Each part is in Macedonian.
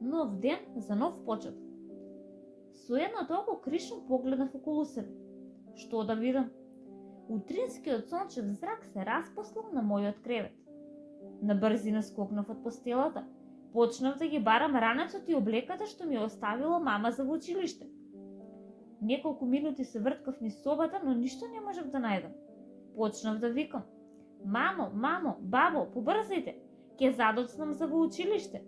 Нов ден за нов почеток. Со едното око кришно погледнав околу себе. Што да видам? Утринскиот сончев зрак се распослал на мојот кревет. На брзина скокнав од постелата. Почнав да ги барам ранецот и облеката што ми оставила мама за во училиште. Неколку минути се врткав низ собата, но ништо не можев да најдам. Почнав да викам: мамо, мамо, бабо, побрзајте, ќе задоцнам за во училиште.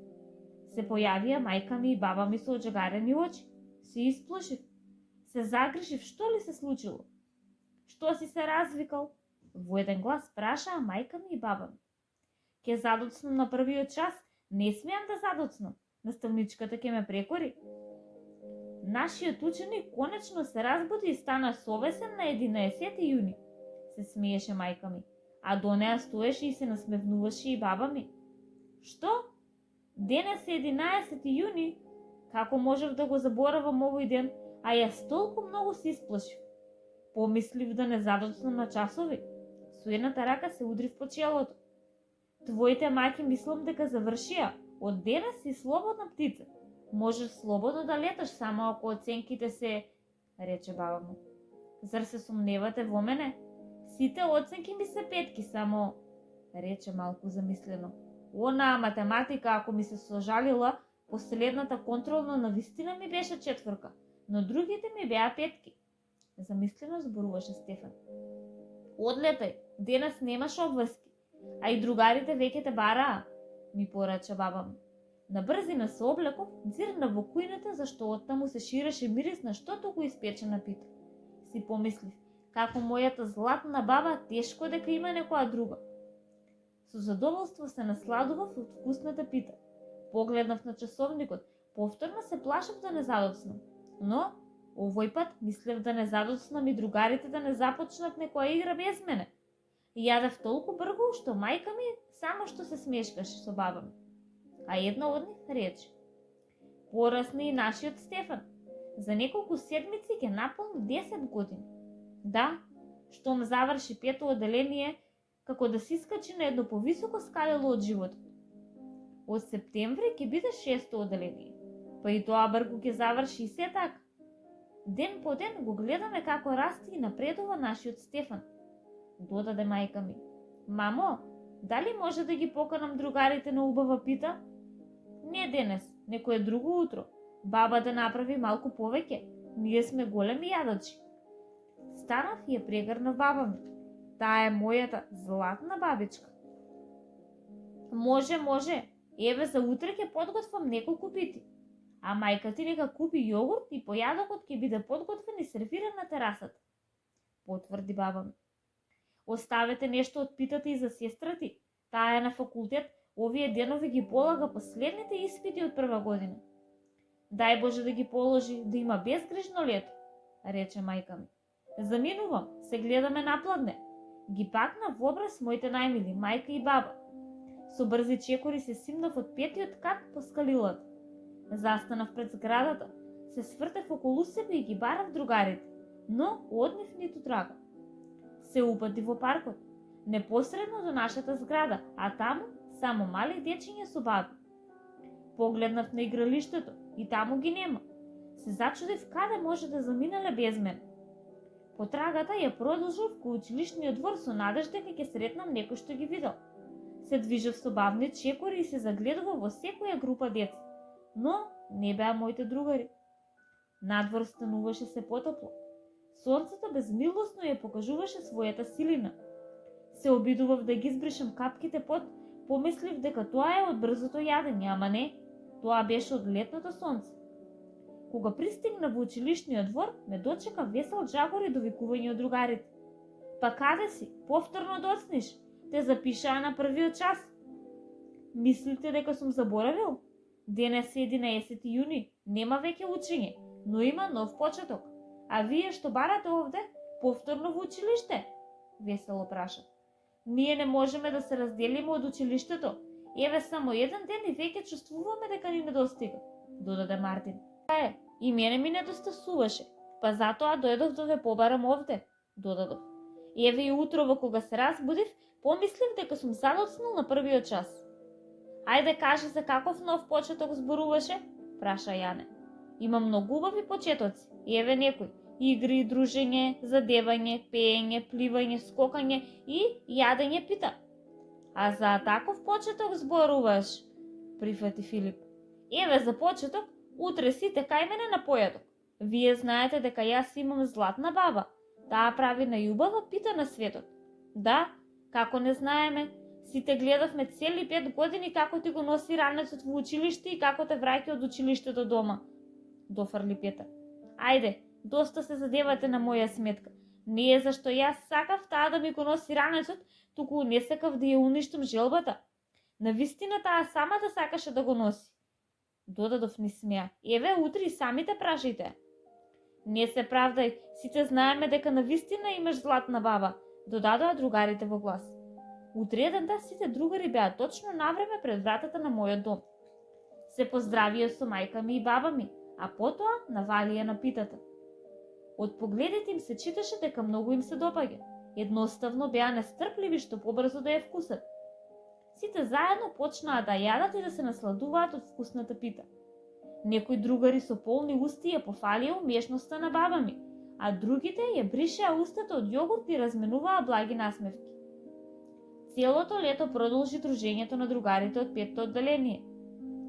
Се појавија мајка ми и баба ми со оџагарени очи. Се исплашив. Се загрижив што ли се случило. Што си се развикал? Во еден глас прашаа мајка ми и баба ми. Ќе задоцнам на првиот час, не смеам да задоцнам. Наставничката ќе ме прекори. Нашиот ученик конечно се разбуди и стана совесен на 11 јуни. Се смееше мајка ми, а до неа стоеше и се насмевнуваше и баба ми. Што? Денес е 11 јуни? Како можев да го заборавам овој ден, а јас толку многу се исплашив. Помислив да не задоцнам на часови. Со едната рака се удрив по челото. Твоите маки мислам дека завршија. Од денес си слободна птица. Можеш слободно да леташ, само ако оценките се, рече баба му. Зар се сомневате во мене? Сите оценки ми се петки, само, рече малку замислено. Онаа математика, ако ми се сожалила, последната контролна навистина ми беше четврка, но другите ми беа петки. Замислено зборуваше Стефан. Одлетај, денес немаш обврски, а и другарите веќе те бараа, ми порача баба ми. На брзина се облеков, дзирна во кујната, зашто оттаму се ширеше мирис на што толку испечена пита. Си помислив, како мојата златна баба тешко дека има некоја друга. Со задоволство се насладував од вкусната пита. Погледнав на часовникот, повторно се плашав да не задоцнам. Но, овој пат, мислев да не задоцнам и другарите да не започнат некоја игра без мене. Јадев толку бргу, што мајка ми само што се смешкаше со баба ми. А една од нив рече: порасна и нашиот Стефан. За неколку седмици ќе наполни 10 години. Да, штом заврши пето оделение, како да си скачи на едно повисоко скалело од животот. Од септември ќе биде 6-то оделение, па и тоа бргу ќе заврши и се така. Ден по ден го гледаме како расте и напредува нашиот Стефан. Додаде мајка ми. Мамо, дали може да ги поканам другарите на убава пита? Не денес, некое друго утро. Баба да направи малку повеќе. Ние сме големи јадачи. Станав и ја прегрнав баба ми. Таа е мојата златна бабичка. Може. Еве за утре ќе подготвам неколку пити. А мајка ти нека купи јогурт и појадокот ќе биде подготвен и сервиран на терасата. Потврди баба ми. Оставете нешто од питата и за сестра ти. Таа е на факултет, овие денови ги полага последните испити од прва година. Дај Боже да ги положи, да има безгрижно лето, рече мајка ми. Заминувам, се гледаме напладне. Ги пакна во образ моите најмили, мајка и баба. Со брзи чекори се симнав од петиот кат по скалилата. Застанав пред зградата, се свртев околу себе и ги барав другарите, но од нив ниту трага. Се упати во паркот, непосредно до нашата зграда, а таму само мали дечиња со баби. Погледнав на игралиштето и таму ги нема. Се зачудив каде може да заминале без мене. Потрагата ја продолжив кон училишниот двор со надежда дека ќе сретнам некој што ги видел. Се движев со бавни чекори и се загледував во секоја група деца, но не беа моите другари. Надвор стануваше се потопло. Сонцето безмилосно ја покажуваше својата силина. Се обидував да ги избришам капките пот, помислив дека тоа е од брзото јадење, ама не, тоа беше од летното сонце. Кога пристигна во училишниот двор, ме дочека весел джагор и довикување од другарите. Па каде си? Повторно доцниш? Те запишаа на првиот час. Мислите дека сум заборавил? Денес е 11 јуни, нема веќе учење, но има нов почеток. А вие што барате овде? Повторно во училиште? Весело праша. Ние не можеме да се разделиме од училиштето. Еве само еден ден и веќе чувствуваме дека ни недостига, додаде Мартин. И мене ми недостасуваше, па затоа дојдов да ве побарам овде, додадов. Еве и утрово кога се разбудив, помислив дека сум задоцнал на првиот час. Ајде кажи за каков нов почеток зборуваше? Праша Јане. Има многу убави почетоци. Еве некои. Игри, дружење, задевање, пеење, пливање, скокање и јадење, пита. А за таков почеток зборуваш? Прифати Филип. Еве за почеток, утре сите кај мене на појадок. Вие знаете дека јас имам златна баба. Таа прави најубава пита на светот. Да, како не знаеме, сите гледавме цели 5 години како ти го носи ранецот во училиште и како те враќа од училиштето дома. Дофрли Петар. Ајде, доста се задевате на моја сметка. Не е зашто јас сакав таа да ми го носи ранецот, туку не сакав да ја уништам желбата. Навистина таа самата сакаше да го носи. Додадов ни смеа. Еве, утре и самите прашајте. Не се правдај, сите знаеме дека навистина имаш златна баба, додадоа другарите во глас. Утре еден сите другари беа точно навреме пред вратата на мојот дом. Се поздравија со мајка ми и баба ми, а потоа навалија на питата. Од погледите им се читаше дека многу им се допаѓа. Едноставно беа нестрпливи што побрзо да ја вкусат. Сите заедно почнаа да јадат и да се насладуваат од вкусната пита. Некои другари со полни усти ја пофалија умешноста на баба ми, а другите ја бришеа устата од јогурт и разменуваа благи насмевки. Целото лето продолжи дружењето на другарите од петто одделение.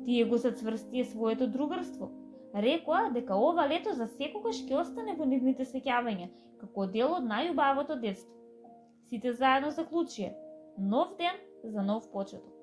Тие го зацврстие своето другарство. Рекоа дека ова лето за секогаш ќе остане во нивните сеќавања, како дел од најубавото детство. Сите заедно заклучија: нов ден за нов почеток.